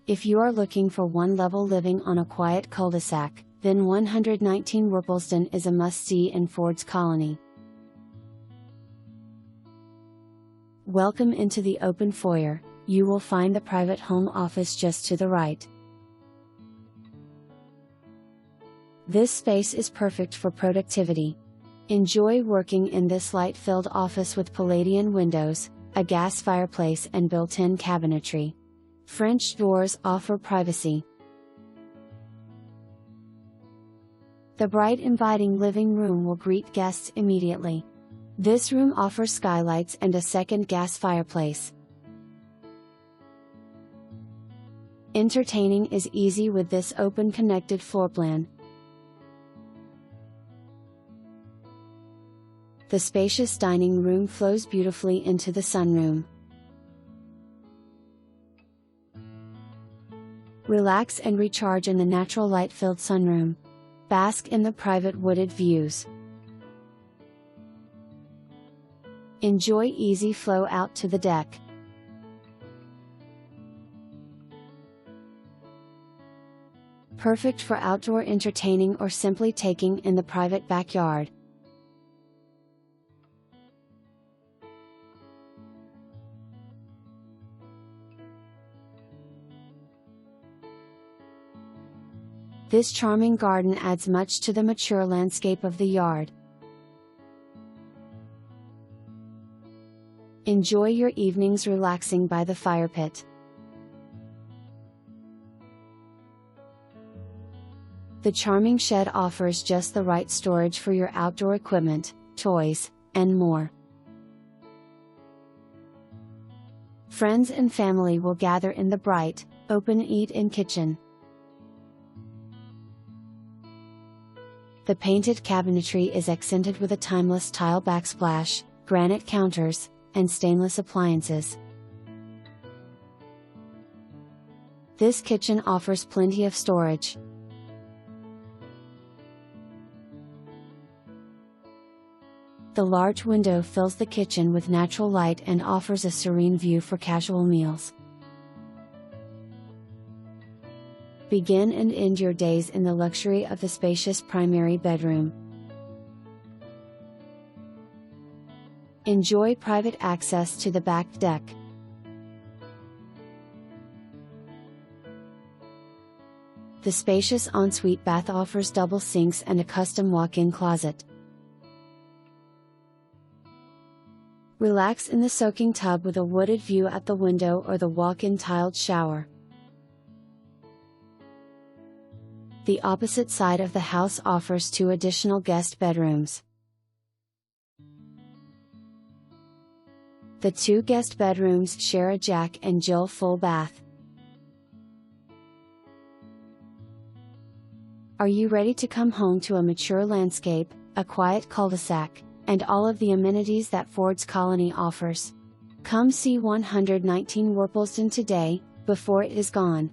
If you are looking for one-level living on a quiet cul-de-sac, then 119 Worplesdon is a must-see in Ford's Colony. Welcome into the open foyer. You will find the private home office just to the right. This space is perfect for productivity. Enjoy working in this light-filled office with Palladian windows, a gas fireplace and built-in cabinetry. French doors offer privacy. The bright, inviting living room will greet guests immediately. This room offers skylights and a second gas fireplace. Entertaining is easy with this open connected floor plan. The spacious dining room flows beautifully into the sunroom. Relax and recharge in the natural light-filled sunroom. Bask in the private wooded views. Enjoy easy flow out to the deck. Perfect for outdoor entertaining or simply taking in the private backyard. This charming garden adds much to the mature landscape of the yard. Enjoy your evenings relaxing by the fire pit. The charming shed offers just the right storage for your outdoor equipment, toys, and more. Friends and family will gather in the bright, open eat-in kitchen. The painted cabinetry is accented with a timeless tile backsplash, granite counters, and stainless appliances. This kitchen offers plenty of storage. The large window fills the kitchen with natural light and offers a serene view for casual meals. Begin and end your days in the luxury of the spacious primary bedroom. Enjoy private access to the back deck. The spacious ensuite bath offers double sinks and a custom walk-in closet. Relax in the soaking tub with a wooded view at the window or the walk-in tiled shower. The opposite side of the house offers 2 additional guest bedrooms. The 2 guest bedrooms share a Jack and Jill full bath. Are you ready to come home to a mature landscape, a quiet cul-de-sac, and all of the amenities that Ford's Colony offers? Come see 119 Worplesdon today, before it is gone.